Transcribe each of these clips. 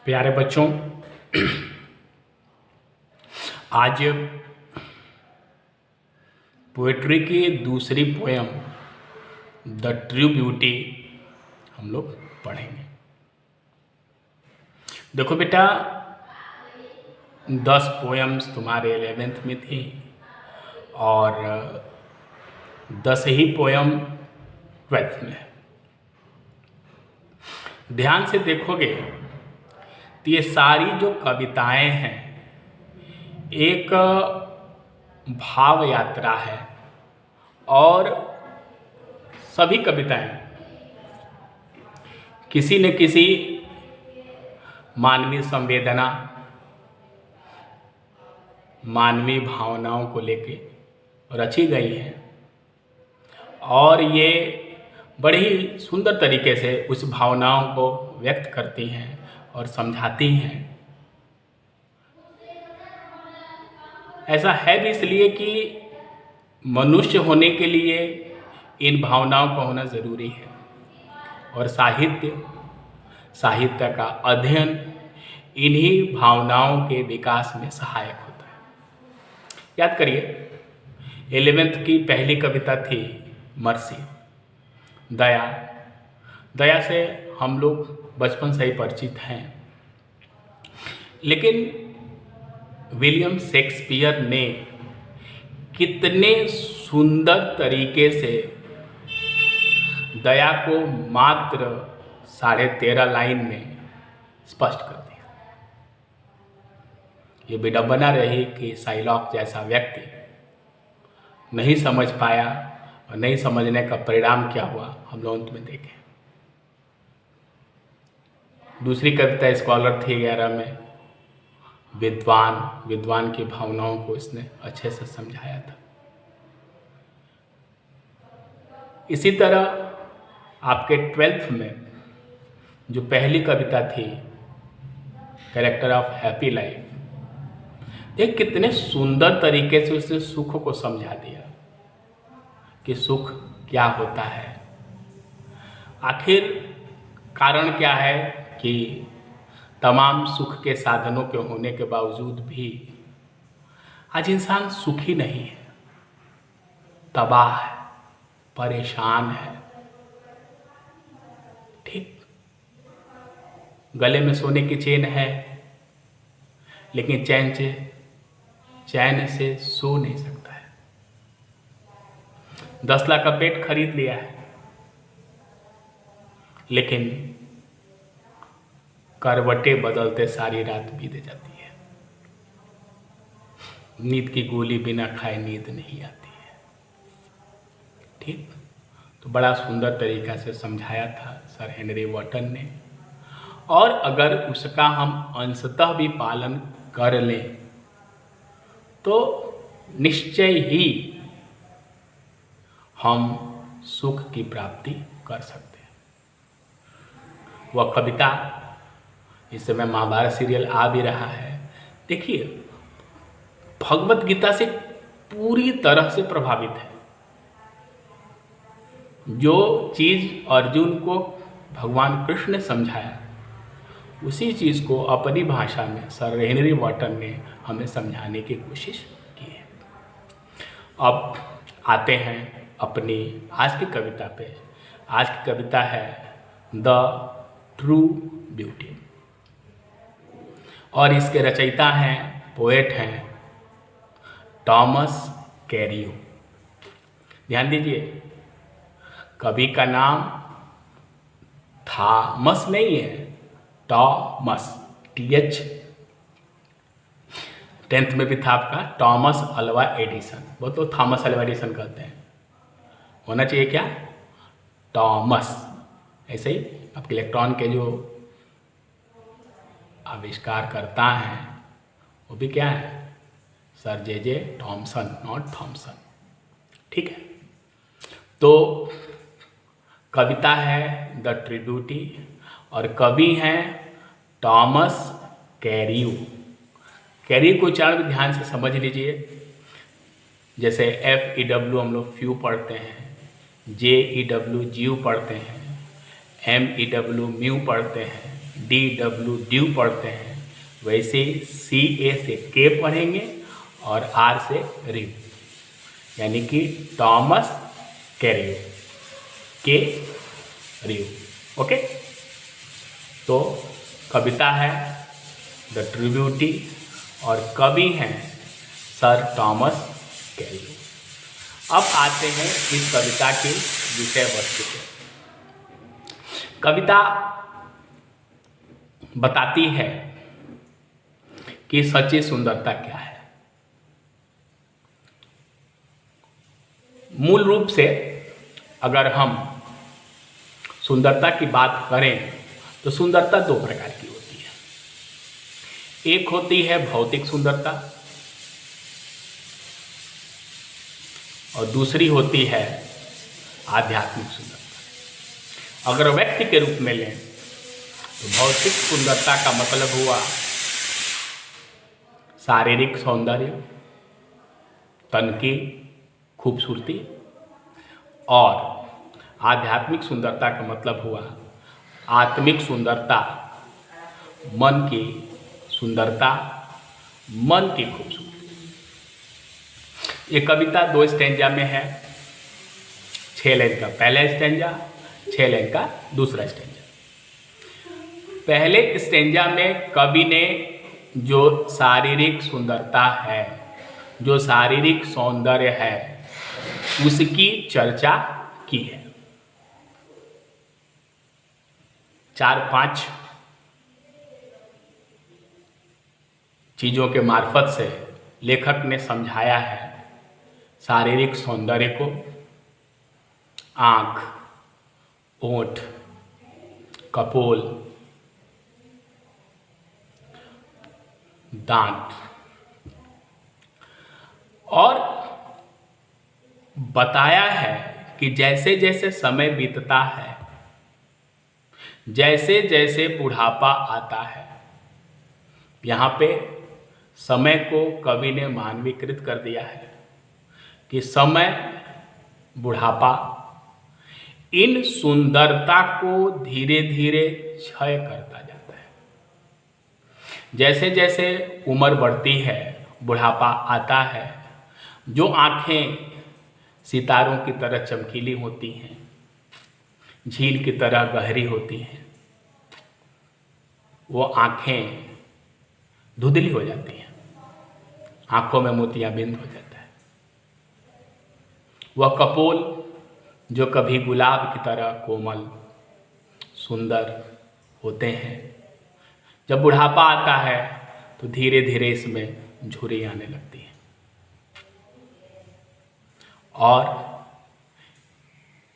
प्यारे बच्चों, आज पोएट्री की दूसरी पोयम द ट्रू ब्यूटी हम लोग पढ़ेंगे। देखो बेटा, 10 पोएम्स तुम्हारे 11th में थी और 10 ही पोयम 12th में। ध्यान से देखोगे तो ये सारी जो कविताएं हैं एक भाव यात्रा है और सभी कविताएं किसी न किसी मानवीय संवेदना, मानवीय भावनाओं को लेके रची गई हैं और ये बड़े ही सुंदर तरीके से उस भावनाओं को व्यक्त करती हैं और समझाती हैं। ऐसा है भी इसलिए कि मनुष्य होने के लिए इन भावनाओं का होना ज़रूरी है और साहित्य का अध्ययन इन्हीं भावनाओं के विकास में सहायक होता है। याद करिए, 11th की पहली कविता थी मर्सी, दया से हम लोग बचपन से ही परिचित हैं, लेकिन विलियम शेक्सपियर ने कितने सुंदर तरीके से दया को मात्र 13.5 लाइन में स्पष्ट कर दिया। ये विडंबना रही कि शाइलॉक जैसा व्यक्ति नहीं समझ पाया और नहीं समझने का परिणाम क्या हुआ हम लोग अंत में देखें। दूसरी कविता स्कॉलर थी 11 में, विद्वान की भावनाओं को इसने अच्छे से समझाया था। इसी तरह आपके 12th में जो पहली कविता थी कैरेक्टर ऑफ हैप्पी लाइफ, देख कितने सुंदर तरीके से उसने सुख को समझा दिया कि सुख क्या होता है, आखिर कारण क्या है कि तमाम सुख के साधनों के होने के बावजूद भी आज इंसान सुखी नहीं है, तबाह है, परेशान है। ठीक, गले में सोने की चेन है लेकिन चैन से सो नहीं सकता है। 10 लाख का पेट खरीद लिया है लेकिन करवटें बदलते सारी रात बीत जाती है। नींद की गोली बिना खाए नींद नहीं आती है। ठीक, तो बड़ा सुंदर तरीका से समझाया था सर हेनरी वॉटन ने, और अगर उसका हम अंशतः भी पालन कर लें तो निश्चय ही हम सुख की प्राप्ति कर सकते हैं। वह कविता, इस समय महाभारत सीरियल आ भी रहा है, देखिए भगवत गीता से पूरी तरह से प्रभावित है। जो चीज़ अर्जुन को भगवान कृष्ण ने समझाया उसी चीज़ को अपनी भाषा में सर हेनरी वॉटन ने हमें समझाने की कोशिश की है। अब आते हैं अपनी आज की कविता पे। आज की कविता है द ट्रू ब्यूटी और इसके रचयिता हैं, पोएट हैं टॉमस कैरियो। ध्यान दीजिए, कवि का नाम थॉमस नहीं है, टॉमस, TH। 10th में भी था आपका टॉमस अल्वा एडिसन, वो तो थॉमस अल्वा एडिसन कहते हैं, होना चाहिए क्या, टॉमस। ऐसे ही आपके इलेक्ट्रॉन के जो आविष्कार करता हैं वो भी क्या है, sir J.J. Thompson, not Thompson. ठीक है, तो कविता है द ट्रू ब्यूटी और कवि हैं टॉमस कैरियो। कैरियो को उच्चारण भी ध्यान से समझ लीजिए, जैसे FEW हम लोग फ्यू पढ़ते हैं, JEW जीव पढ़ते हैं, MEW म्यू पढ़ते हैं, DW ड्यू पढ़ते हैं, वैसे CA से के पढ़ेंगे और R से रिव, यानी कि टॉमस कैरियो, के रिव। ओके, तो कविता है द ट्रिब्यूटी और कवि हैं सर टॉमस कैरियो। अब आते हैं इस कविता के विषय वस्तु पे। कविता बताती है कि सच्ची सुंदरता क्या है। मूल रूप से अगर हम सुंदरता की बात करें तो सुंदरता दो प्रकार की होती है। एक होती है भौतिक सुंदरता और दूसरी होती है आध्यात्मिक सुंदरता। अगर व्यक्ति के रूप में लें तो भौतिक सुंदरता का मतलब हुआ शारीरिक सौंदर्य, तन की खूबसूरती, और आध्यात्मिक सुंदरता का मतलब हुआ आत्मिक सुंदरता, मन की सुंदरता, मन की खूबसूरती। ये कविता 2 स्टैंजा में है, 6 लाइन का पहला स्टैंजा, 6 लाइन का दूसरा स्टैंजा। पहले स्टैंजा में कवि ने जो शारीरिक सुंदरता है, जो शारीरिक सौंदर्य है, उसकी चर्चा की है। 4-5 चीज़ों के मार्फत से लेखक ने समझाया है शारीरिक सौंदर्य को। आँख, ओंठ, कपोल, दांत, और बताया है कि जैसे जैसे समय बीतता है, जैसे जैसे बुढ़ापा आता है, यहाँ पे समय को कवि ने मानवीकृत कर दिया है कि समय, बुढ़ापा इन सुंदरता को धीरे धीरे क्षय करता जाता है। जैसे जैसे उम्र बढ़ती है, बुढ़ापा आता है, जो आँखें सितारों की तरह चमकीली होती हैं, झील की तरह गहरी होती हैं, वो आँखें धुंधली हो जाती हैं, आँखों में मोतियाबिंद हो जाता है। वह कपोल जो कभी गुलाब की तरह कोमल सुंदर होते हैं, जब बुढ़ापा आता है तो धीरे धीरे इसमें झुर्री आने लगती है और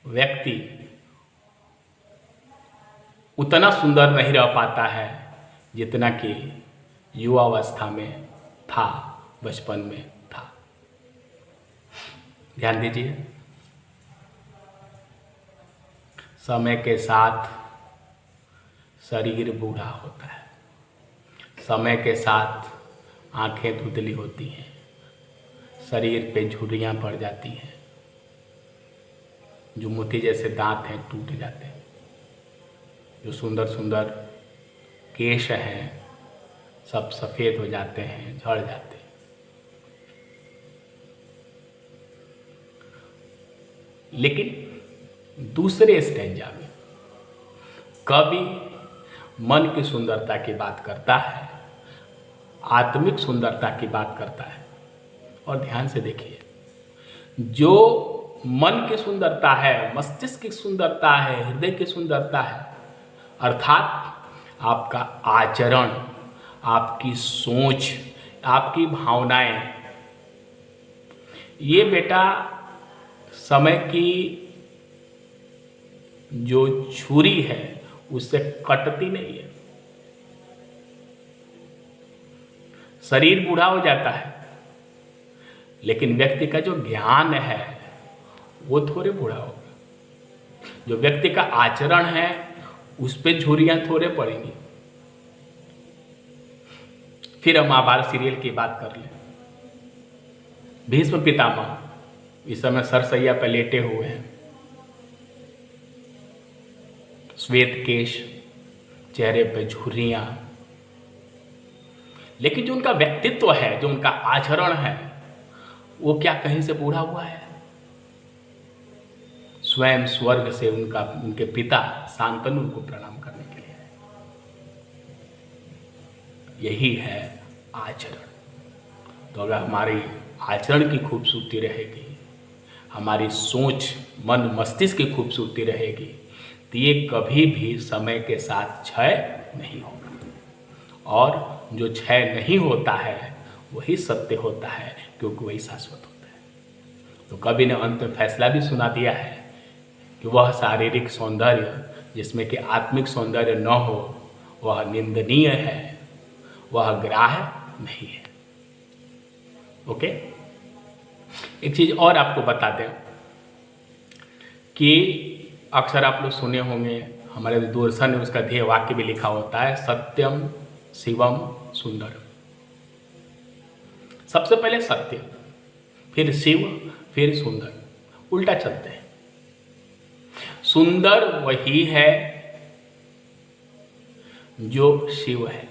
व्यक्ति उतना सुंदर नहीं रह पाता है जितना कि युवावस्था में था, बचपन में था। ध्यान दीजिए, समय के साथ शरीर बूढ़ा होता है, समय के साथ आंखें धुंधली होती हैं, शरीर पे झुर्रियाँ पड़ जाती हैं, जो मोती जैसे दांत हैं टूट जाते हैं, जो सुंदर सुंदर केश हैं सब सफ़ेद हो जाते हैं, झड़ जाते हैं। लेकिन दूसरे स्टैंजा में कवि मन की सुंदरता की बात करता है, आत्मिक सुंदरता की बात करता है। और ध्यान से देखिए, जो मन की सुंदरता है, मस्तिष्क की सुंदरता है, हृदय की सुंदरता है, अर्थात आपका आचरण, आपकी सोच, आपकी भावनाएं, ये बेटा समय की जो छुरी है उससे कटती नहीं है। शरीर बूढ़ा हो जाता है लेकिन व्यक्ति का जो ज्ञान है वो थोड़े बूढ़ा होगा। जो व्यक्ति का आचरण है उस पर झुर्रियाँ थोड़े पड़ेंगी। फिर हम महाभारत सीरियल की बात कर लें। भीष्म पितामह इस समय सरसैया पर लेटे हुए हैं, श्वेत केश, चेहरे पे झुर्रियाँ, लेकिन जो उनका व्यक्तित्व है, जो उनका आचरण है, वो क्या कहीं से बूढ़ा हुआ है? स्वयं स्वर्ग से उनके पिता शांतनु को प्रणाम करने के लिए आए। यही है आचरण। तो अगर हमारी आचरण की खूबसूरती रहेगी, हमारी सोच, मन, मस्तिष्क की खूबसूरती रहेगी, तो ये कभी भी समय के साथ क्षय नहीं होगा। और जो क्षय नहीं होता है वही सत्य होता है, क्योंकि वही शाश्वत होता है। तो कवि ने अंत में फैसला भी सुना दिया है कि वह शारीरिक सौंदर्य जिसमें कि आत्मिक सौंदर्य न हो, वह निंदनीय है, वह ग्राह्य नहीं है। ओके, एक चीज और आपको बता दें कि अक्सर आप लोग सुने होंगे, हमारे दूरदर्शन ने उसका ध्येय वाक्य भी लिखा होता है, सत्यम शिवम सुंदरम। सबसे पहले सत्य, फिर शिव, फिर सुंदर, उल्टा चलते हैं। सुंदर वही है जो शिव है,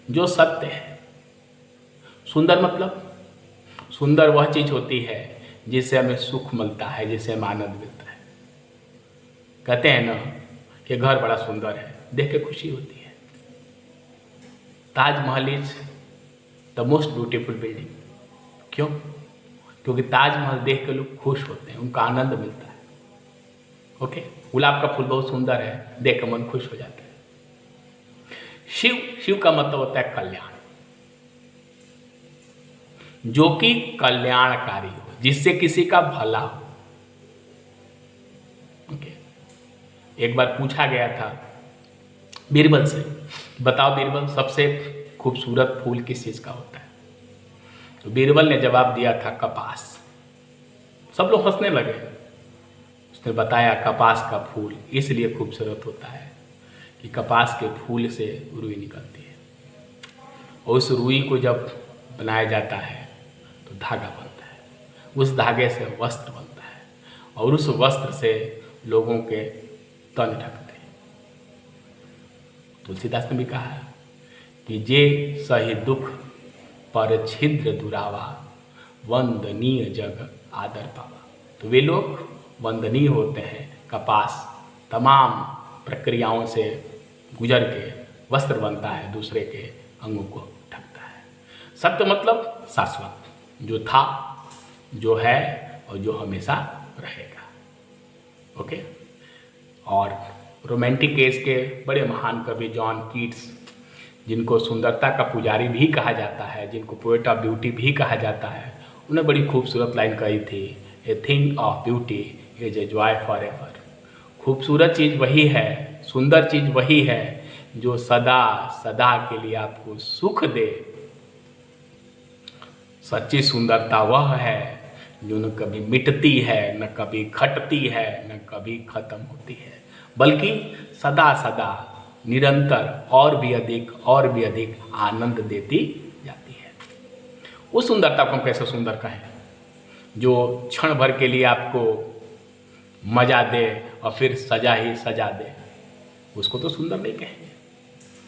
जो सत्य है। सुंदर मतलब, सुंदर वह चीज होती है जिससे हमें सुख मिलता है, जिससे हमें आनंद मिलता है। कहते हैं ना कि घर बड़ा सुंदर है, देख के खुशी होती है। Taj Mahal is the most beautiful building. क्यों? क्योंकि ताजमहल देख के लोग खुश होते हैं, उनका आनंद मिलता है। ओके, गुलाब का फूल बहुत सुंदर है, देख कर मन खुश हो जाता है। शिव, शिव का मतलब होता है कल्याण, जो कि कल्याणकारी हो, जिससे किसी का भला हो। ओके, एक बार पूछा गया था बीरबल से, बताओ बीरबल सबसे खूबसूरत फूल किस चीज का होता है? तो बीरबल ने जवाब दिया था कपास। सब लोग हंसने लगे। उसने बताया कपास का फूल इसलिए खूबसूरत होता है कि कपास के फूल से रुई निकलती है, और उस रुई को जब बनाया जाता है तो धागा बनता है, उस धागे से वस्त्र बनता है, और उस वस्त्र से लोगों के तन ढकते हैं। तुलसीदास ने भी कहा है कि जे सही दुख पर छिद्र दुरावा, वंदनीय जग आदर पावा। तो वे लोग वंदनीय होते हैं। कपास तमाम प्रक्रियाओं से गुजर के वस्त्र बनता है, दूसरे के अंगों को ढकता है। सत्य मतलब शाश्वत, जो था, जो है और जो हमेशा रहेगा। ओके, और रोमांटिक एज के बड़े महान कवि जॉन कीट्स, जिनको सुंदरता का पुजारी भी कहा जाता है, जिनको पोएट ऑफ ब्यूटी भी कहा जाता है, उन्हें बड़ी खूबसूरत लाइन कही थी, a thing of beauty is a joy for ever. खूबसूरत चीज़ वही है, सुंदर चीज़ वही है जो सदा सदा के लिए आपको सुख दे। सच्ची सुंदरता वह है जो न कभी मिटती है, न कभी घटती है, न कभी खत्म होती है, बल्कि सदा सदा निरंतर और भी अधिक आनंद देती जाती है। उस सुंदरता को हम कैसे सुंदर कहें? जो क्षण भर के लिए आपको मजा दे और फिर सजा ही सजा दे, उसको तो सुंदर नहीं कहेंगे।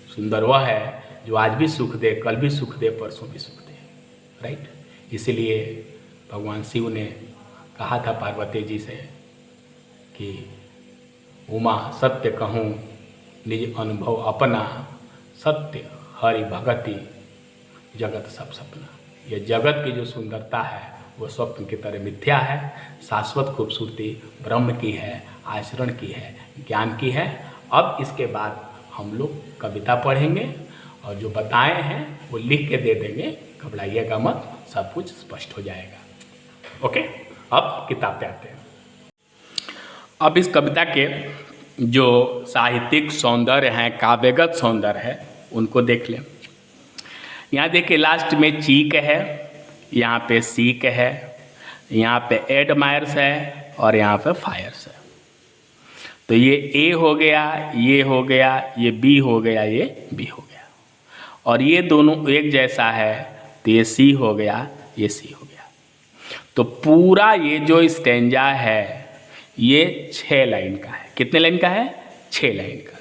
सुंदर वह है जो आज भी सुख दे, कल भी सुख दे, परसों भी सुख दे। राइट? इसीलिए भगवान शिव ने कहा था पार्वती जी से कि उमा सत्य कहूँ निज अनुभव अपना, सत्य हरि भगति जगत सब सपना। ये जगत की जो सुंदरता है वो स्वप्न की तरह मिथ्या है। शाश्वत खूबसूरती ब्रह्म की है, आचरण की है, ज्ञान की है। अब इसके बाद हम लोग कविता पढ़ेंगे और जो बताए हैं वो लिख के दे देंगे, घबराइएगा मत, सब कुछ स्पष्ट हो जाएगा। ओके, अब किताब पे आते हैं। अब इस कविता के जो साहित्यिक सौंदर्य हैं, काव्यगत सौंदर्य है, उनको देख लें। यहाँ देखिए लास्ट में चीक है, यहाँ पे सीक है, यहाँ पे एडमायर्स है और यहाँ पे फायर्स है। तो ये ए हो गया, ये हो गया, ये बी हो गया, ये बी हो गया, और ये दोनों एक जैसा है तो ये सी हो गया, ये सी हो गया। तो पूरा ये जो स्टेंजा है ये 6 लाइन का है। कितने लाइन का है? 6 लाइन का।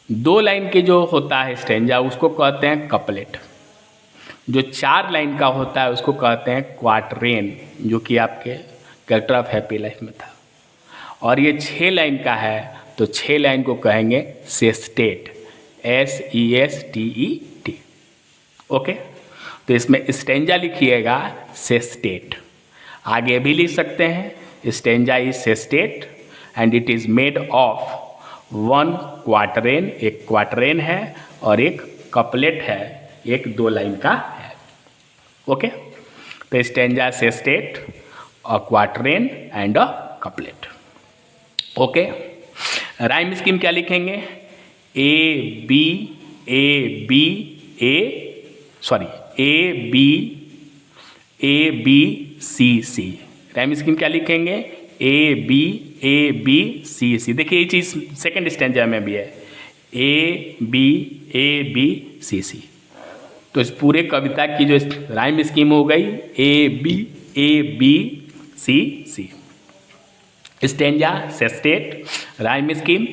2 लाइन के जो होता है स्टेंजा उसको कहते हैं कपलेट। जो 4 लाइन का होता है उसको कहते हैं क्वार्टरेन, जो कि आपके कैरेक्टर ऑफ हैप्पी लाइफ में था। और ये 6 लाइन का है तो 6 लाइन को कहेंगे सेस्टेट, SESTET। ओके, तो इसमें स्टेंजा लिखिएगा सेस्टेट। आगे भी लिख सकते हैं stanza is sestet and it is made of 1 क्वार्टरेन, एक क्वार्टरेन है, और एक कपलेट है, एक 2 लाइन का है। ओके, तो stanza sestet, a quatrain and a couplet. Okay, rhyme scheme क्या लिखेंगे? A B C C. Rhyme scheme क्या लिखेंगे? A B C C. देखिए ये चीज़ सेकेंड स्टैंजा में भी है, ए बी सी सी। तो इस पूरे कविता की जो राइम स्कीम हो गई A B C C. Stanza sestet, rhyme scheme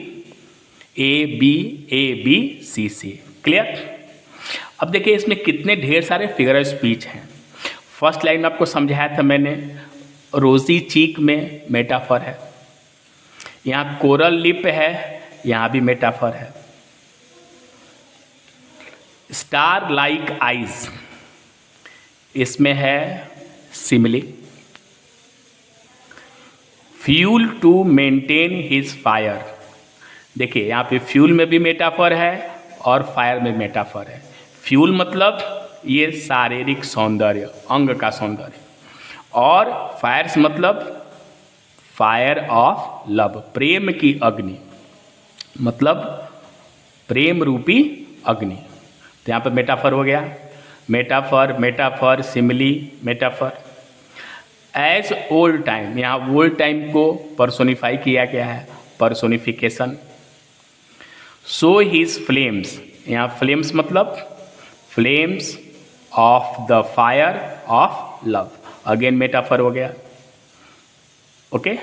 A B C C. Clear? अब देखिए इसमें कितने ढेर सारे फिगर ऑफ स्पीच हैं। फर्स्ट लाइन में आपको समझाया था मैंने, रोजी चीक में मेटाफर है, यहाँ कोरल लिप है, यहाँ भी मेटाफर है। स्टार लाइक आइज, इसमें है simile. Fuel to maintain his fire, देखिए यहाँ पे फ्यूल में भी मेटाफर है और फायर में मेटाफर है। फ्यूल मतलब ये शारीरिक सौंदर्य, अंग का सौंदर्य, और फायर्स मतलब फायर ऑफ लव, प्रेम की अग्नि, मतलब प्रेम रूपी अग्नि। तो यहाँ पर मेटाफर हो गया, metaphor simile metaphor. As old time, यहाँ ओल्ड टाइम को पर्सोनिफाई किया गया है, पर्सोनिफिकेशन। सो हिज फ्लेम्स, यहाँ फ्लेम्स मतलब flames of the fire of love, again metaphor हो गया। ओके,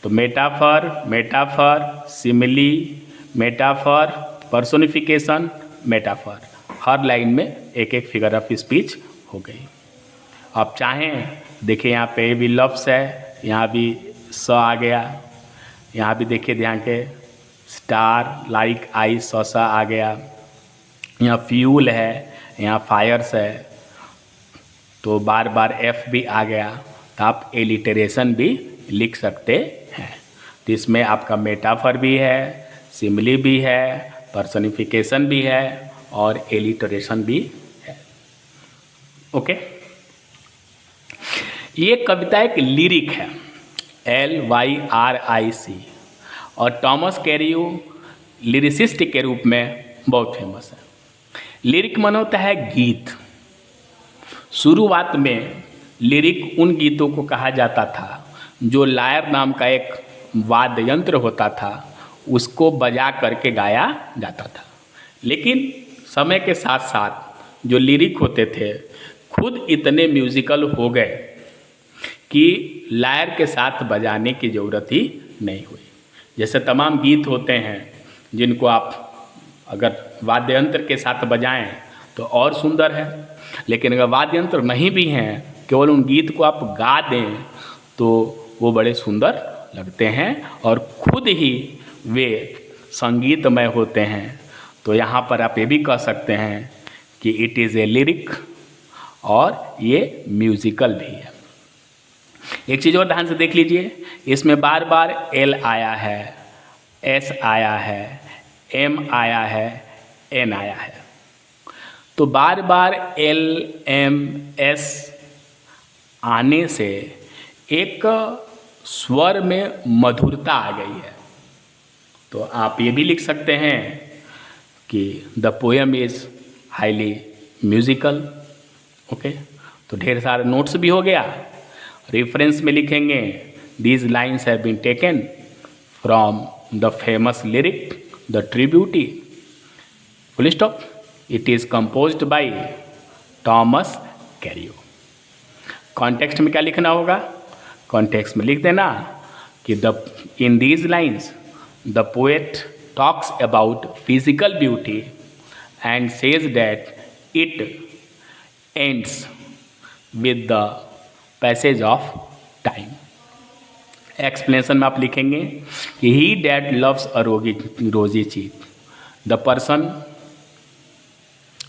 तो metaphor simile metaphor personification metaphor, हर लाइन में एक एक फिगर ऑफ स्पीच हो गई। आप चाहें देखिए यहाँ पे भी लफ्स है, यहाँ भी स आ गया, यहाँ भी देखिए ध्यान के स्टार लाइक आई सा आ गया, यहाँ फ्यूल है, यहाँ फायर्स है, तो बार बार एफ भी आ गया, तो आप एलिटरेशन भी लिख सकते हैं। तो इसमें आपका मेटाफर भी है, सिमिली भी है, पर्सनिफिकेशन भी है और एलिटरेशन भी है। ओके, ये कविता एक लिरिक है, LYRIC, और टॉमस कैरियो लिरिसिस्ट के रूप में बहुत फेमस है। लिरिक मन होता है गीत। शुरुआत में लिरिक उन गीतों को कहा जाता था जो लायर नाम का एक वाद्य यंत्र होता था, उसको बजा करके गाया जाता था। लेकिन समय के साथ साथ जो लिरिक होते थे खुद इतने म्यूजिकल हो गए कि लायर के साथ बजाने की ज़रूरत ही नहीं हुई। जैसे तमाम गीत होते हैं जिनको आप अगर वाद्य यंत्र के साथ बजाएं तो और सुंदर है, लेकिन अगर वाद्य यंत्र नहीं भी हैं, केवल उन गीत को आप गा दें तो वो बड़े सुंदर लगते हैं और खुद ही वे संगीतमय होते हैं। तो यहाँ पर आप ये भी कह सकते हैं कि इट इज़ ए लिरिक और ये म्यूजिकल भी है। एक चीज़ और ध्यान से देख लीजिए, इसमें बार बार L आया है, S आया है, M आया है, N आया है। तो बार बार L M S आने से एक स्वर में मधुरता आ गई है। तो आप ये भी लिख सकते हैं कि the poem is highly musical. Okay, तो ढेर सारे नोट्स भी हो गया। रेफरेंस में लिखेंगे these lines have been taken from the famous lyric the tribute, full stop, it is composed by Thomas Carew. Context में क्या लिखना होगा? कॉन्टेक्स्ट में लिख देना कि in these lines the poet talks about physical beauty and says that it ends with the passage of time. Explanation में आप लिखेंगे कि ही डैट लव्स अ रोजी चीक, द पर्सन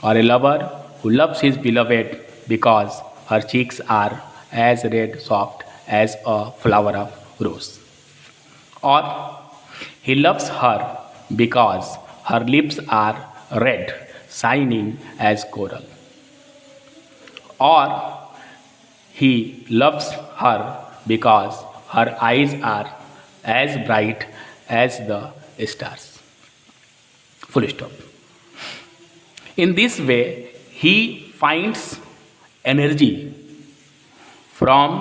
और a lover who loves his beloved because her cheeks are as red soft as a flower of rose, और he loves her because her lips are red shining as coral, और he loves her because her eyes are as bright as the stars. Full stop. In this way, he finds energy from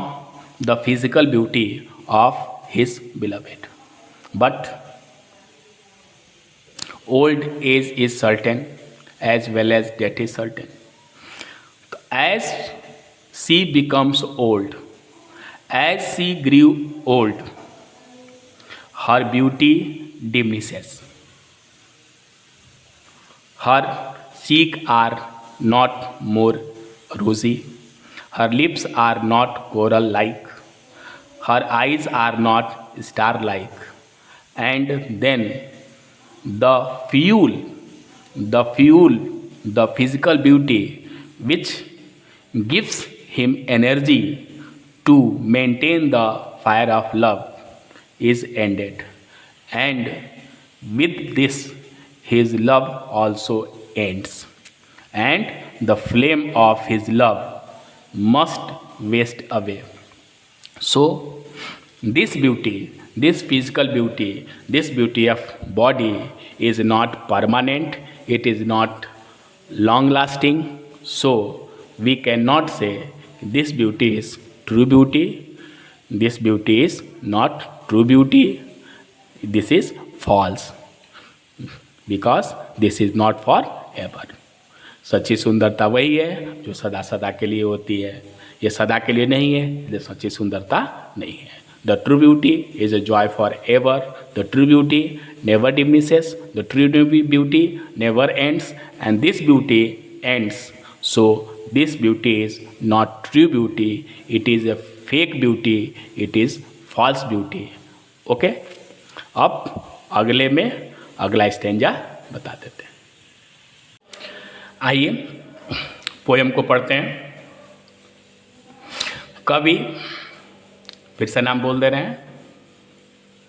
the physical beauty of his beloved. But old age is certain as well as death is certain. As she becomes old, as she grew old, her beauty diminishes. Her cheeks are not more rosy, her lips are not coral-like, her eyes are not star-like, and then the physical beauty which gives him energy to maintain the fire of love is ended, and with this his love also ends, and the flame of his love must waste away. So this beauty, this physical beauty, this beauty of body is not permanent, it is not long lasting, so we cannot say this beauty is true beauty, this beauty is not true beauty, this is false, because this is not forever. सच्ची सुंदरता वही है जो सदा सदा के लिए होती है, ये सदा के लिए नहीं है, ये सच्ची सुंदरता नहीं है. The true beauty is a joy forever, the true beauty never diminishes, the true beauty never ends, and this beauty ends. So this beauty is not true beauty, it is a fake beauty, it is false beauty. Okay, अब अगले में अगला stanza बता देते हैं. आइए poem को पढ़ते हैं. कवि, फिर से नाम बोल दे रहे हैं,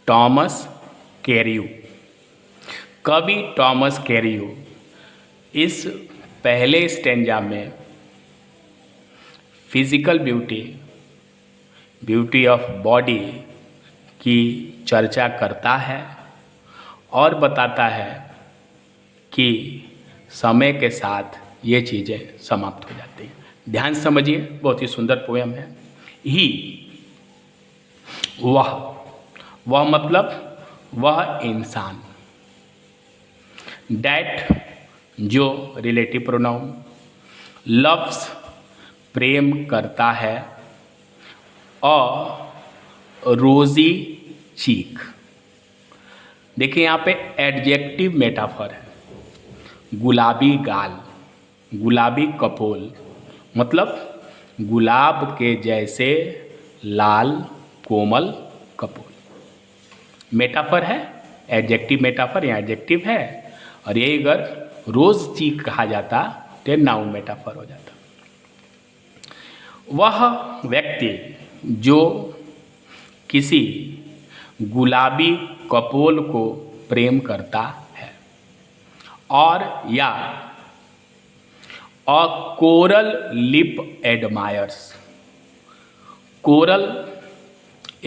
टॉमस कैरियू. कवि टॉमस कैरियू इस पहले स्टेंजा में physical beauty, beauty of body की चर्चा करता है और बताता है कि समय के साथ ये चीज़ें समाप्त हो जाती हैं. ध्यान से समझिए, बहुत ही सुंदर पोयम है. ही, वह मतलब वह इंसान. डैट, जो रिलेटिव प्रोनाउन. लव्स, प्रेम करता है. और रोजी चीक, देखिए यहाँ पे एडजेक्टिव मेटाफर है. गुलाबी गाल, गुलाबी कपोल, मतलब गुलाब के जैसे लाल कोमल कपोल. मेटाफर है, एडजेक्टिव मेटाफर, यहाँ एडजेक्टिव है. और ये अगर रोज चीक कहा जाता तो नाउन मेटाफर हो जाता. वह व्यक्ति जो किसी गुलाबी कपोल को प्रेम करता है, और या अ कोरल लिप एडमायर्स. कोरल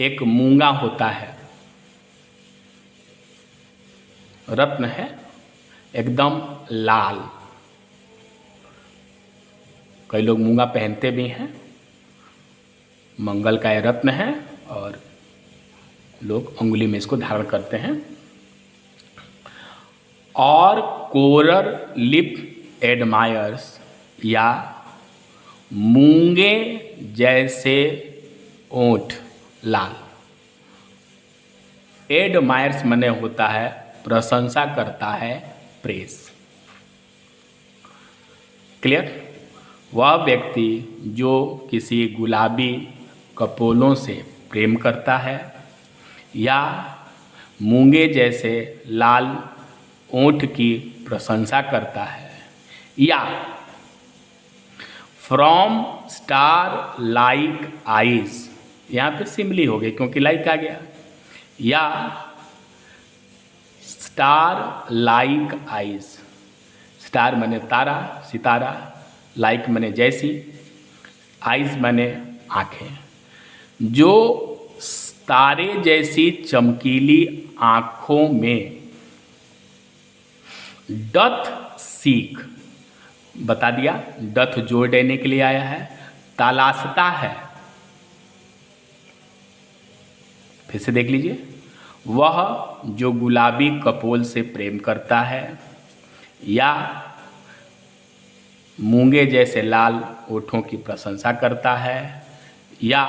एक मूंगा होता है, रत्न है, एकदम लाल. कई लोग मूंगा पहनते भी हैं, मंगल का यह रत्न है और लोग अंगुली में इसको धारण करते हैं. और कोरल लिप एडमायर्स या मूंगे जैसे ओंठ लाल. एडमायर्स माने होता है प्रशंसा करता है, प्रेज। क्लियर? वह व्यक्ति जो किसी गुलाबी कपोलों से प्रेम करता है या मूंगे जैसे लाल ओंठ की प्रशंसा करता है या फ्रॉम स्टार लाइक आइज, यहाँ पे सिमली हो गई क्योंकि लाइक आ गया, या स्टार लाइक आइज, स्टार माने तारा, सितारा, लाइक माने जैसी, आइज माने आँखें, जो तारे जैसी चमकीली आँखों में डथ सीख, बता दिया, डथ जोड़ देने के लिए आया है, तलाशता है। फिर से देख लीजिए, वह जो गुलाबी कपोल से प्रेम करता है या मूंगे जैसे लाल ओठों की प्रशंसा करता है या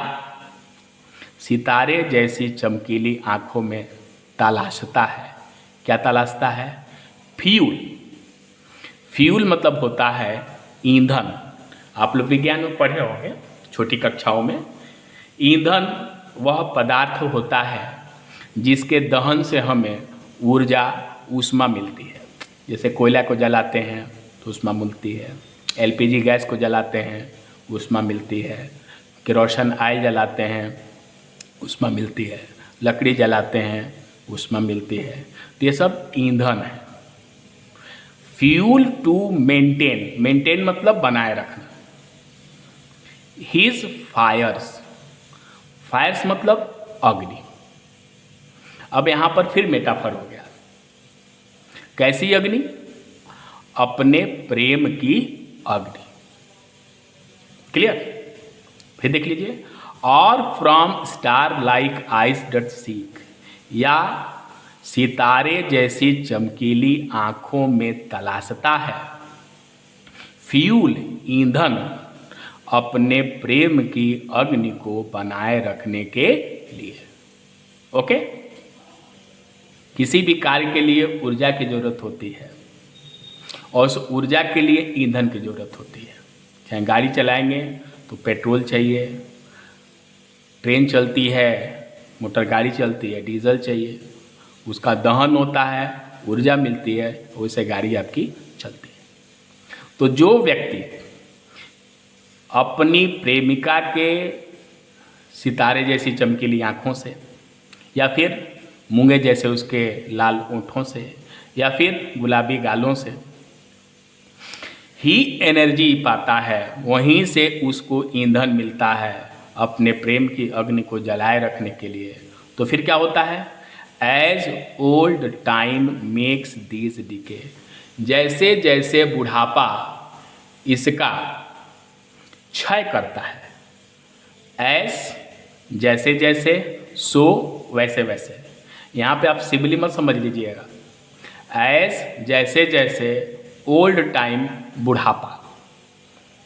सितारे जैसी चमकीली आँखों में तलाशता है। क्या तलाशता है? फ्यूल। फ्यूल मतलब होता है ईंधन। आप लोग विज्ञान में पढ़े होंगे छोटी कक्षाओं में। ईंधन वह पदार्थ होता है जिसके दहन से हमें ऊर्जा, ऊष्मा मिलती है। जैसे कोयला को जलाते हैं तो ऊष्मा मिलती है, एलपीजी गैस को जलाते हैं ऊष्मा मिलती है, केरोसिन ऑयल जलाते हैं ऊष्मा मिलती है, लकड़ी जलाते हैं ऊष्मा मिलती है। तो ये सब ईंधन है। फ्यूल टू मेंटेन, मेंटेन मतलब बनाए रखना। हिज फायर्स, फायर्स मतलब अग्नि। अब यहाँ पर फिर मेटाफर हो गया। कैसी अग्नि? अपने प्रेम की अग्नि। क्लियर? फिर देख लीजिए, और from star like eyes dot seek, या सितारे जैसी चमकीली आँखों में तलाशता है। फ्यूल ईंधन अपने प्रेम की अग्नि को बनाए रखने के लिए। ओके? किसी भी कार्य के लिए ऊर्जा की जरूरत होती है और उस ऊर्जा के लिए ईंधन की जरूरत होती है। चाहे गाड़ी चलाएंगे तो पेट्रोल चाहिए, ट्रेन चलती है, मोटर गाड़ी चलती है, डीजल चाहिए, उसका दहन होता है, ऊर्जा मिलती है, वैसे गाड़ी आपकी चलती है। तो जो व्यक्ति अपनी प्रेमिका के सितारे जैसी चमकीली आँखों से या फिर मूंगे जैसे उसके लाल ओंठों से या फिर गुलाबी गालों से ही एनर्जी पाता है, वहीं से उसको ईंधन मिलता है अपने प्रेम की अग्नि को जलाए रखने के लिए। तो फिर क्या होता है? As old time makes this decay, जैसे जैसे बुढ़ापा इसका क्षय करता है, एज जैसे जैसे, सो वैसे वैसे। यहाँ पे आप सिबली मत समझ लीजिएगा। एज जैसे जैसे, ओल्ड टाइम बुढ़ापा,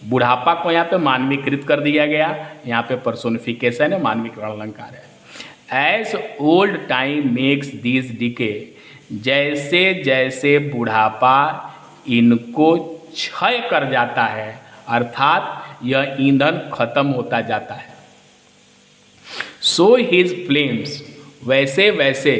बुढ़ापा को यहाँ पे मानवीकृत कर दिया गया, यहाँ पे पर्सोनिफिकेशन है, मानवीकरण अलंकार है। As old time makes this decay, जैसे जैसे बुढ़ापा इनको क्षय कर जाता है, अर्थात यह ईंधन खत्म होता जाता है। सो हिज फ्लेम्स, वैसे वैसे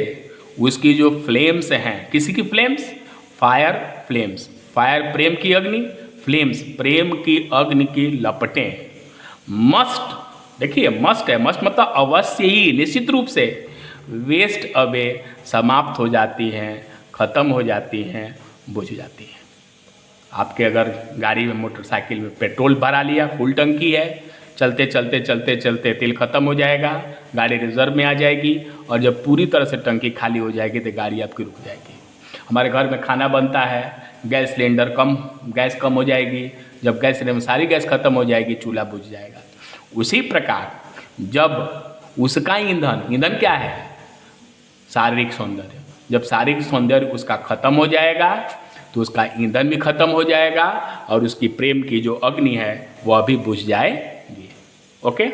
उसकी जो फ्लेम्स हैं, किसी की फ्लेम्स? फायर फ्लेम्स, फायर प्रेम की अग्नि, फ्लेम्स प्रेम की अग्नि की लपटें मस्ट, देखिए मस्ट है, मस्ट मतलब अवश्य ही, निश्चित रूप से, वेस्ट अवे समाप्त हो जाती हैं, खत्म हो जाती हैं, बुझ जाती हैं। आपके अगर गाड़ी में, मोटरसाइकिल में पेट्रोल भरा लिया, फुल टंकी है, चलते चलते चलते चलते तेल खत्म हो जाएगा, गाड़ी रिजर्व में आ जाएगी और जब पूरी तरह से टंकी खाली हो जाएगी तो गाड़ी आपकी रुक जाएगी। हमारे घर में खाना बनता है, गैस सिलेंडर गैस कम हो जाएगी, जब गैस सिलेंडर में सारी गैस खत्म हो जाएगी, चूल्हा बुझ जाएगा। उसी प्रकार जब उसका ईंधन क्या है? शारीरिक सौंदर्य। जब शारीरिक सौंदर्य उसका खत्म हो जाएगा तो उसका ईंधन भी खत्म हो जाएगा और उसकी प्रेम की जो अग्नि है वह भी बुझ जाएगी। ओके।